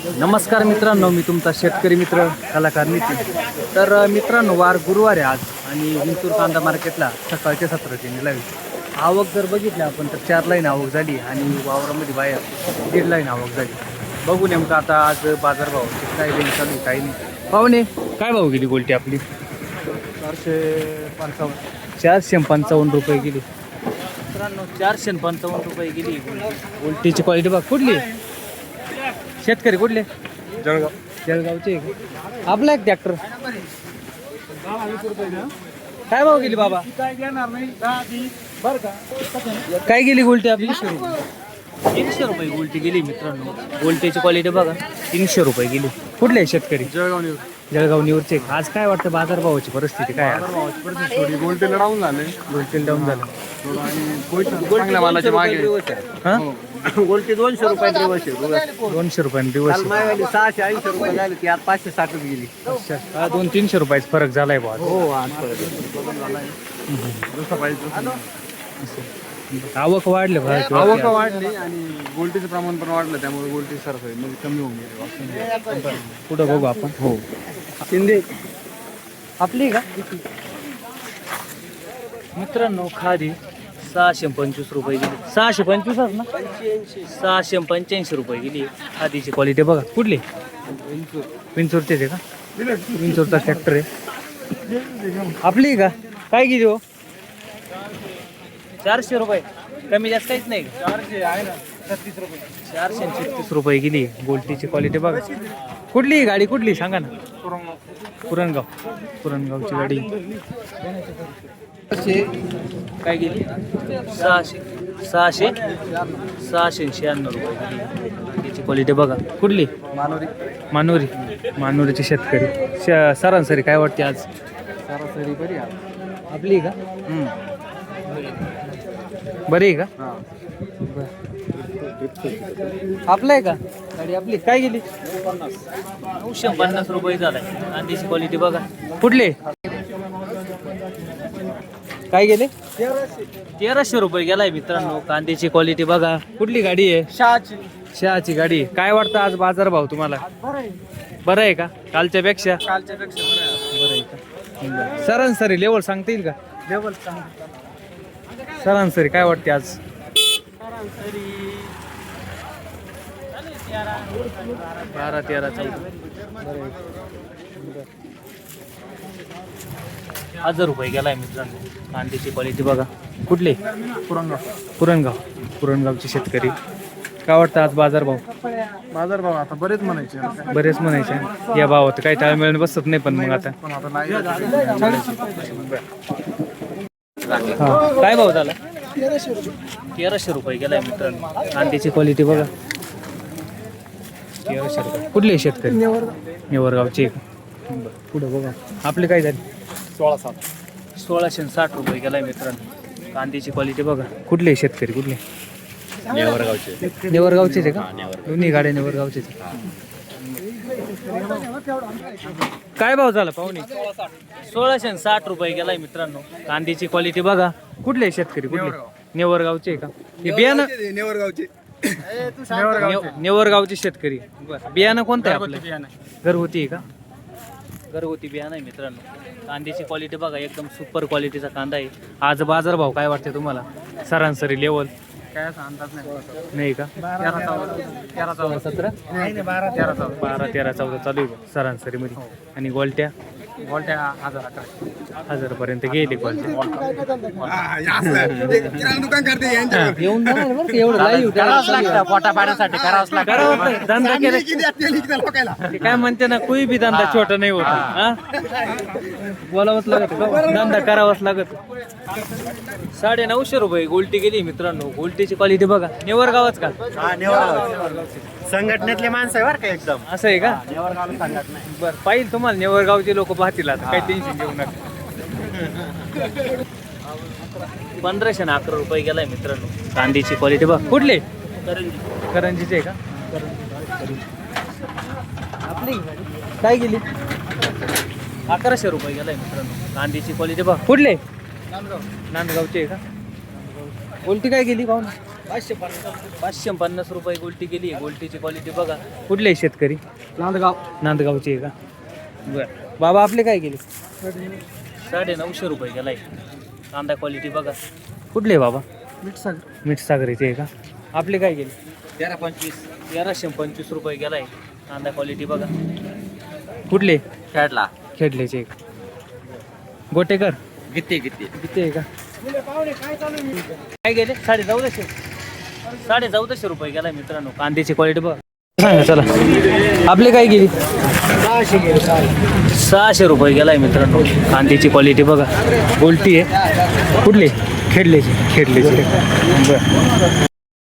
नमस्कार मित्रांनो, मी तुमचा शेतकरी मित्र कलाकार नितीन. तर मित्रांनो, वार गुरुवार आहे आज आणि विंचूर कांदा मार्केटला सकाळच्या 17ची निलावी. आवक जर बघितली आपण तर 4 लाईन आवक झाली आणि वावरामध्ये बाहेर 1.5 लाईन आवक झाली. बघू नेमकं आता आज बाजारभाव काय रेंज चालू आहे काही नाही. पाहुणे, काय भाव गेली गोल्टी आपली? 455 रुपये गेली मित्रांनो. 455 रुपये गेली गोल्टीची क्वालिटी. बघ कुठली शेतकरी, कुठले? जळगावचे. आपला एक ट्रॅक्टर काय भाव गेली बाबा? काय गेली गोल्टी आपली? 300 रुपये गोल्टी गेली मित्रांनो. गोल्टीची क्वालिटी बघा, 300 रुपये गेली. कुठले शेतकरी? जळगाव निवरचे. आज काय वाटतं बाजारभावाची परिस्थिती काय? थोडी गोल्टीला डाऊन झाले. गोल्टी डाऊन झालं. चांगल्या मालाच्या मागे हा, गोल्टी 200 रुपये दिवस 200 रुपयांनी दिवस. 680 रुपये झाले ती आज 560 गेली. 200-300 रुपयाचा फरक झालाय बा. हो आज जसं पाहिजे आवक वाढले आवक वाढली आणि गोल्टीचं प्रमाण पण वाढलं, त्यामुळे गोल्टी सरासरी म्हणजे कमी होऊन गेली. कुठं बघू आपण? हो, शिंदे आपली का मित्रांनो? खादी 625 रुपये गेली. 625 ना? 685 रुपये गेली. खादीची क्वालिटी बघा. कुठली? विंचूरचेच आहे का? विंचूरचा ट्रॅक्टर आहे. आपली का? काय गेली हो? 400 रुपये. कमी जास्त काहीच नाही. 436 रुपये गेली. गोल्टीची क्वालिटी बघा. कुठली गाडी? कुठली सांगा ना? पुरणगावची गाडी. काय गेली? 696 रुपये गेली. गाडीची क्वालिटी बघा. कुठली? मानोरीचे शेतकरी. सरासरी काय वाटते आज? सरासरी बरी आहे आपली का? बरी आहे का? आपलं आहे का गाडी? आपली काय गेली? 950 रुपये झालाय. कांद्याची क्वालिटी बघा. कुठली? काय गेले? 1300 रुपये गेलाय मित्रांनो. कांद्याची क्वालिटी बघा. कुठली गाडी आहे? शहाची गाडी. काय वाटतं आज बाजारभाव तुम्हाला? बरं आहे का? कालच्या पेक्षा बरं आहे का? सरासरी लेवल सांगता येईल का? सरासरी काय वाटते आज? 12-13 1000 रुपये गेलाय मित्रांनो. कांद्याची क्वालिटी बघा. कुठले? पुरणगावचे शेतकरी. काय वाटतं आज बाजारभाव? आता बरेच म्हणायचे या भावात काही ताळमेळ बसत नाही, पण मग आता काय भाव झाला? 1300 रुपये गेलाय मित्रांनो. कांद्याची क्वालिटी बघा. 1300 रुपये. कुठले शेतकरी? नेवरगावचे. पुढे बघा. आपले काय झाले? 1660 रुपये गेलाय मित्रांनो. कांद्याची क्वालिटी बघा. कुठले शेतकरी? कुठले? नेवरगावचेच आहे का? दोन्ही गाड्या नेवरगावचेच. काय भाव झाला पाहुणे? 1660 रुपये गेलाय मित्रांनो. कांद्याची क्वालिटी बघा. कुठले शेतकरी? कुठले? नेवरगावचे आहे का? हे बियाणं नेवरगावचे शेतकरी. बियाणं कोणतं आहे आपलं? घरगुती आहे का? घरगुती बियाणं आहे मित्रांनो. कांद्याची क्वालिटी बघा. एकदम सुपर क्वालिटीचा कांदा आहे. आज बाजारभाव काय वाटते तुम्हाला? सरासरी लेवल काय अंदाज नाही का? 13-14 12-13-14 चालू आहे सरासरी मध्ये. आणि गोल्ट्या 1000 पर्यंत गेली गोल्ट्या. येऊन जाणार बरं का? एवढं लाईव्ह पोटा पाण्यासाठी करावंच लागतं. धंदा केला ते काय म्हणते ना, कोई बी धंदा छोटा नाही होता. बोलावंच लागत, धंदा करावाच लागत. 950 रुपये गोल्टी गेली मित्रांनो. गोल्टीची क्वालिटी बघा. नेवरगावच का? संघटनेतले माणसं आहे बरं का एकदम. असं आहे का? नेवरगाव संघटना. बरं, पाहिजे तुम्हाला नेवरगावचे लोक पाहतील. आता काही टेन्शन घेऊ नका. 1511 रुपये गेलाय मित्रांनो. कांद्याची क्वालिटी बघ. कुठले? करंजीचे आहे का? आपली काय गेली? 1100 रुपये गेलाय मित्रांनो. कांद्याची क्वालिटी बघ. कुठले? नांदगावचे आहे का? गोल्टी काय गेली पाहून? 550 रुपये गोल्टी गेली आहे. गोल्टीची क्वालिटी बघा. कुठले आहे शेतकरी? नांदगाव. नांदगावची आहे का? बरं बाबा आपले काय गेले? 950 रुपये गेलाय. कांदा क्वालिटी बघा. कुठले आहे बाबा? मीठ सागरीचे आहे का? आपले काय गेले? 1325 रुपये गेलाय. कांदा क्वालिटी बघा. कुठले? खेळला खेडलेचे आहे का? गोटेकर किती किती आहे का? काय गेले? 1450 रुपये गेलाय मित्रांनो. कांद्याची क्वालिटी बघा. सांगा चला. आपले काय गेली? 600 रुपये गेलाय मित्रांनो. कांद्याची क्वालिटी बघा. गोल्टी आहे. कुठली? खेडलेची बरं.